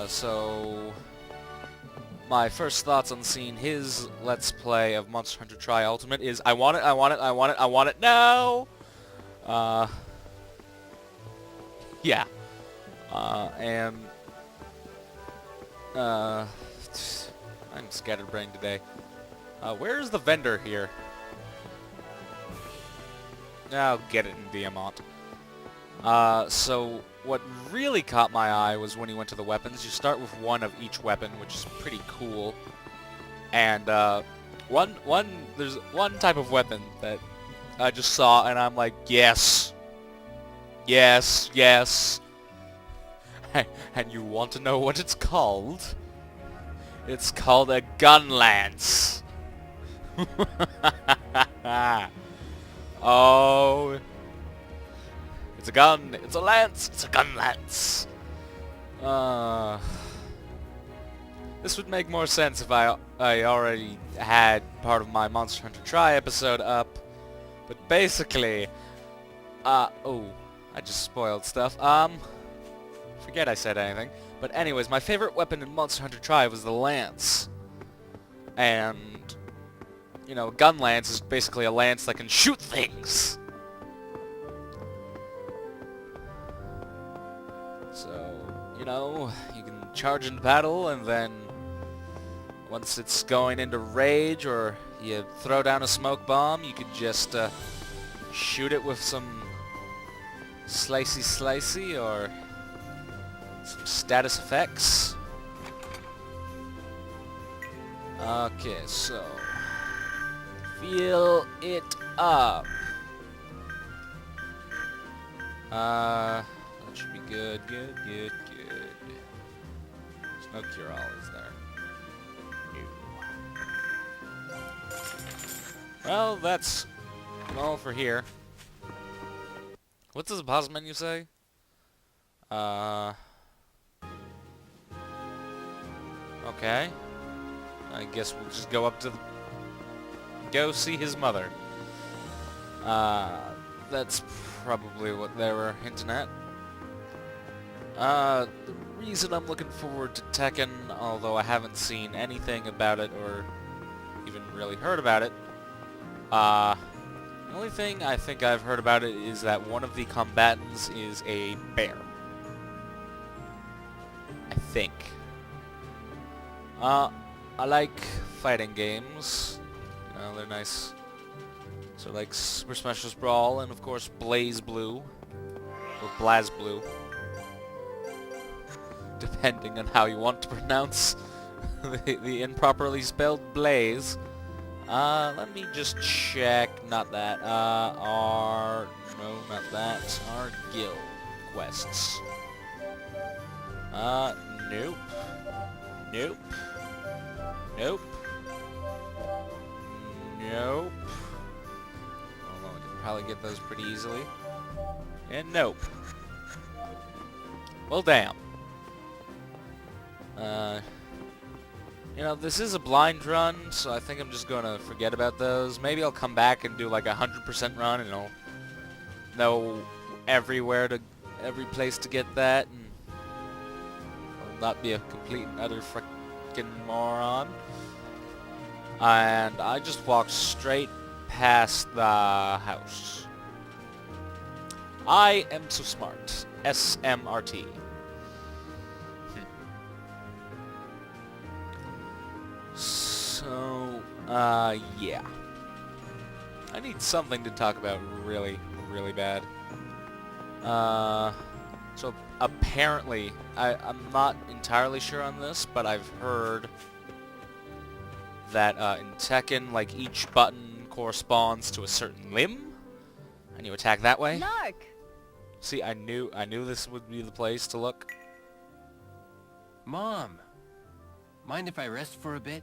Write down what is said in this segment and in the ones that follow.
So my first thoughts on seeing his Let's Play of Monster Hunter Tri Ultimate is I want it, I want it, I want it, I want it now! Yeah. And I'm scatterbrained today. Where's the vendor here? I'll get it in Diamant. So what really caught my eye was when he went to the weapons. You start with one of each weapon, which is pretty cool. And there's one type of weapon that I just saw, and I'm like, yes, yes, yes. And you want to know what it's called? It's called a gun lance. Oh. It's a gun. It's a lance. It's a gun lance. This would make more sense if I already had part of my Monster Hunter Tri episode up. But basically, oh, I just spoiled stuff. Forget I said anything. But anyways, my favorite weapon in Monster Hunter Tri was the lance. And, you know, a gun lance is basically a lance that can shoot things. So, you know, you can charge into battle, and then once it's going into rage, or you throw down a smoke bomb, you could just shoot it with some slicey or some status effects. Okay, so fill it up. That should be good. There's no cure-all, is there? No. Well, that's all for here. What does the pause menu say? Okay. I guess we'll just go up to go see his mother. That's probably what they were hinting at. The reason I'm looking forward to Tekken, although I haven't seen anything about it or even really heard about it, the only thing I think I've heard about it is that one of the combatants is a bear. I think. I like fighting games. You know, they're nice. So like Super Smash Bros. Brawl and of course Blaze Blue. Or Blaz Blue. Depending on how you want to pronounce the improperly spelled Blaze. Let me just check. Not that. No, not that. Our guild quests. Nope. Nope. Nope. Nope. Although I can probably get those pretty easily. And nope. Well, damn. You know, this is a blind run, so I think I'm just gonna forget about those. Maybe I'll come back and do like a 100% run, and I'll know every place to get that, and I'll not be a complete and utter frickin' moron. And I just walked straight past the house. I am so smart. SMRT. So, yeah. I need something to talk about really, really bad. So apparently, I'm not entirely sure on this, but I've heard that in Tekken, like each button corresponds to a certain limb, and you attack that way. Lark! See, I knew this would be the place to look. Mom, mind if I rest for a bit?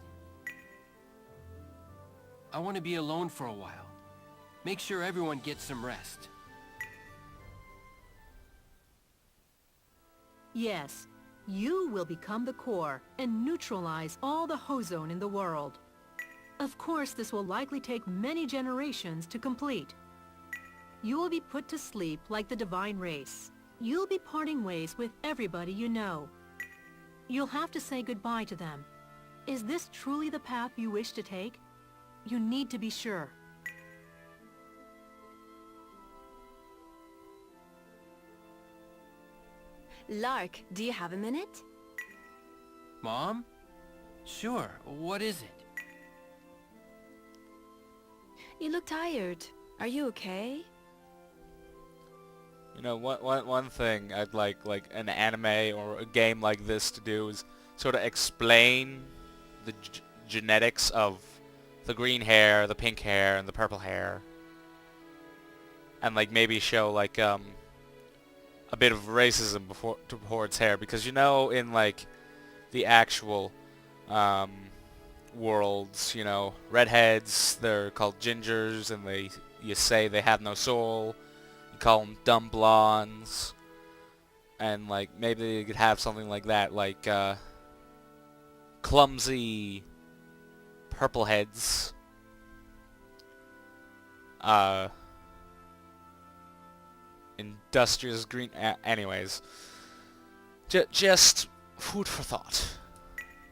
I want to be alone for a while. Make sure everyone gets some rest. Yes, you will become the core and neutralize all the Hozone in the world. Of course, this will likely take many generations to complete. You will be put to sleep like the divine race. You'll be parting ways with everybody you know. You'll have to say goodbye to them. Is this truly the path you wish to take? You need to be sure. Lark, do you have a minute? Mom? Sure, what is it? You look tired. Are you okay? You know, one thing I'd like an anime or a game like this to do is sort of explain the genetics of the green hair, the pink hair, and the purple hair. And like maybe show like a bit of racism towards hair, because you know in like the actual worlds, you know, redheads, they're called gingers, and you say they have no soul. You call them dumb blondes, and like maybe they could have something like that, like clumsy purple heads. Industrious green. Anyways, just food for thought.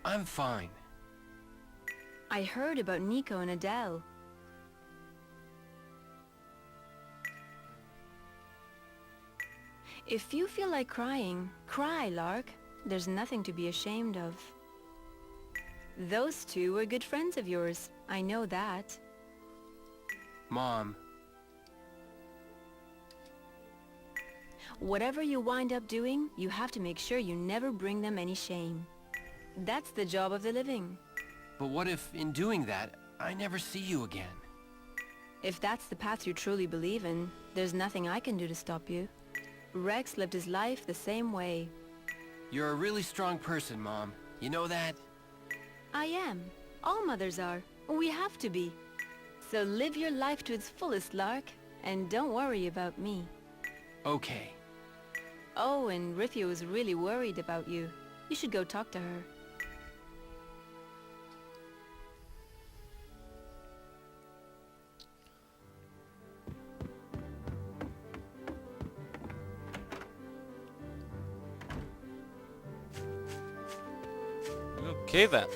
I'm fine. I heard about Nico and Adele. If you feel like crying, cry, Lark. There's nothing to be ashamed of. Those two were good friends of yours. I know that. Mom. Whatever you wind up doing, you have to make sure you never bring them any shame. That's the job of the living. But what if, in doing that, I never see you again? If that's the path you truly believe in, there's nothing I can do to stop you. Rex lived his life the same way. You're a really strong person, Mom. You know that? I am. All mothers are. We have to be. So live your life to its fullest, Lark, and don't worry about me. Okay. Oh, and Rithia was really worried about you. You should go talk to her. Okay then.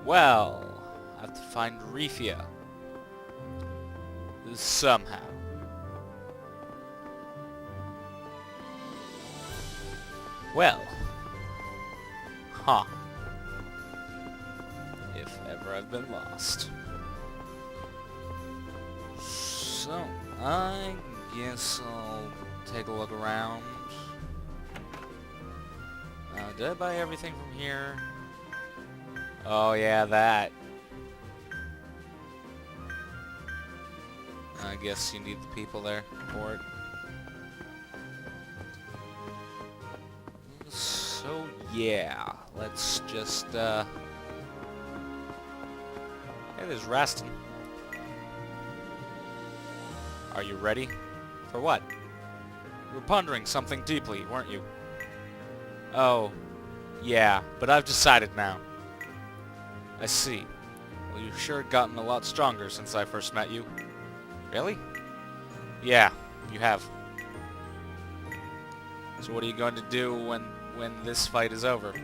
Well, I have to find Rithia. Somehow. Well. Huh. If ever I've been lost. So, I guess I'll take a look around. Did I buy everything from here? Oh yeah, that. I guess you need the people there for it. So yeah, let's just hey, there's Raston. Are you ready? For what? You were pondering something deeply, weren't you? Oh, yeah, but I've decided now. I see. Well, you've sure gotten a lot stronger since I first met you. Really? Yeah, you have. So what are you going to do when this fight is over?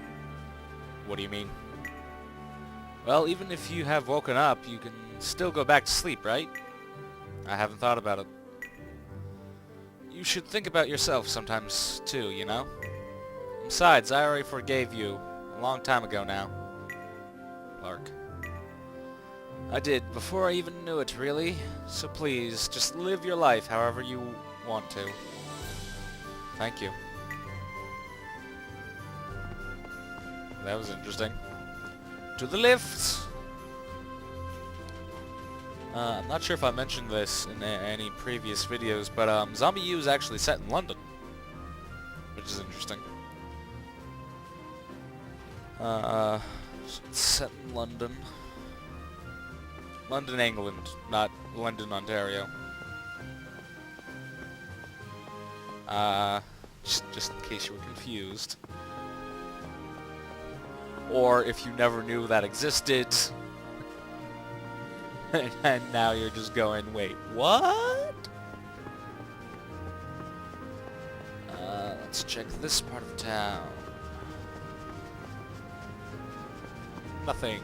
What do you mean? Well, even if you have woken up, you can still go back to sleep, right? I haven't thought about it. You should think about yourself sometimes, too, you know? Besides, I already forgave you a long time ago now. Lark. I did, before I even knew it, really. So please, just live your life however you want to. Thank you. That was interesting. To the lifts! I'm not sure if I mentioned this in any previous videos, but Zombie U is actually set in London. Which is interesting. It's set in London. London, England, not London, Ontario. Just in case you were confused. Or if you never knew that existed. And now you're just going, wait, what? Let's check this part of town. Nothing.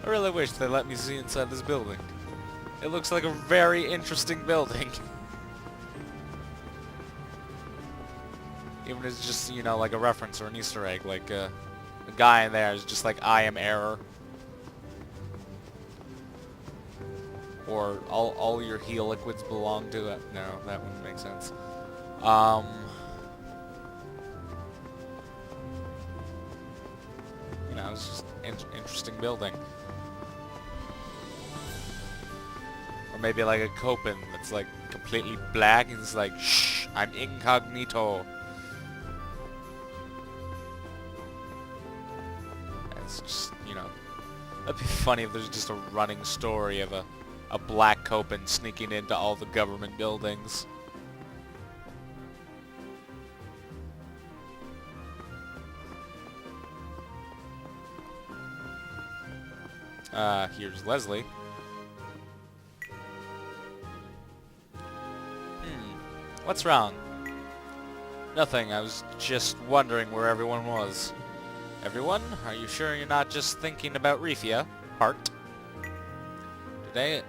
I really wish they let me see inside this building. It looks like a very interesting building. Even if it's just, you know, like a reference or an Easter egg, like the guy in there is just like, I am error. Or all your heal liquids belong to it. No, that wouldn't make sense. You know, it's just interesting building. Or maybe like a Copen that's like completely black and it's like, shh, I'm incognito. It's just, you know, that'd be funny if there's just a running story of a black Copen sneaking into all the government buildings. Here's Leslie. What's wrong? Nothing, I was just wondering where everyone was. Everyone? Are you sure you're not just thinking about Refia? Heart? Did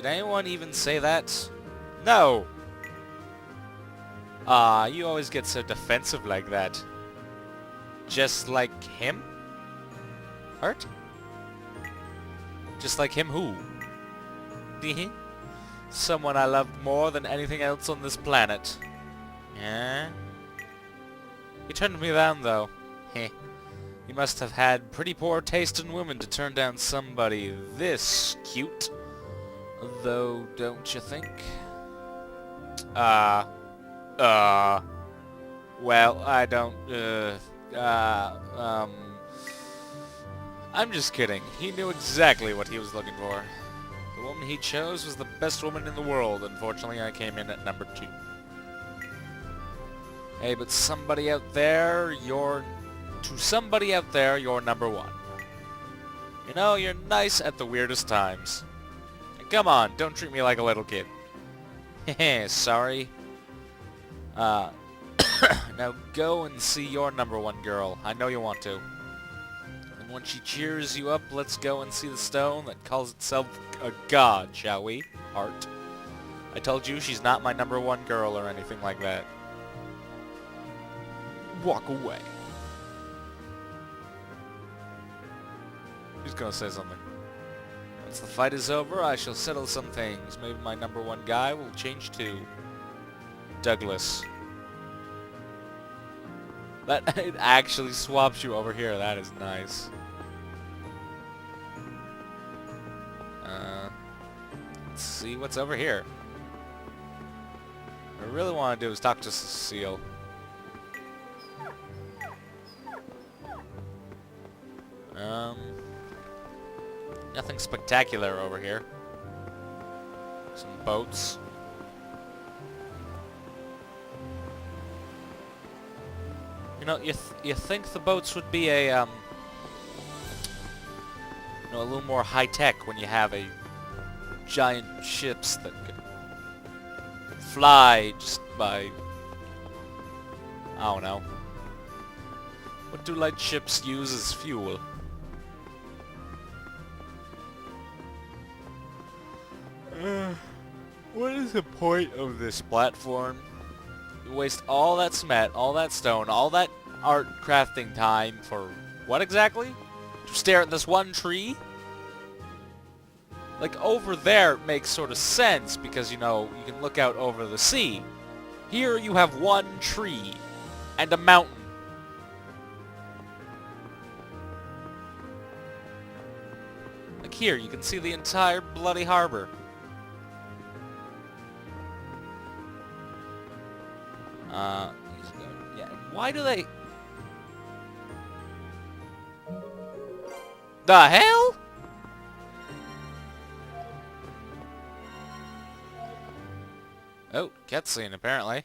anyone even say that? No! You always get so defensive like that. Just like him? Heart? Just like him who? Someone I loved more than anything else on this planet. Yeah? He turned me down though. Heh. You must have had pretty poor taste in women to turn down somebody this cute. Though, don't you think? Well, I don't, I'm just kidding. He knew exactly what he was looking for. The woman he chose was the best woman in the world. Unfortunately, I came in at number 2. Hey, but somebody out there, to somebody out there, you're number 1. You know, you're nice at the weirdest times. Come on, don't treat me like a little kid. Heh, sorry. Now go and see your number 1 girl. I know you want to. And when she cheers you up, let's go and see the stone that calls itself a god, shall we? Art. I told you she's not my number 1 girl or anything like that. Walk away. He's gonna say something. Once the fight is over, I shall settle some things. Maybe my number 1 guy will change too. Douglas. That it actually swaps you over here. That is nice. Let's see what's over here. What I really want to do is talk to Cecile. Nothing spectacular over here. Some boats. You know, you think the boats would be a you know, a little more high tech when you have a giant ships that could fly just by, I don't know. What do light ships use as fuel? What is the point of this platform? You waste all that cement, all that stone, all that art crafting time for what exactly? To stare at this one tree? Like over there it makes sort of sense because, you know, you can look out over the sea. Here you have one tree and a mountain. Like here, you can see the entire bloody harbor. Yeah, why do they... The hell? Oh, cutscene apparently.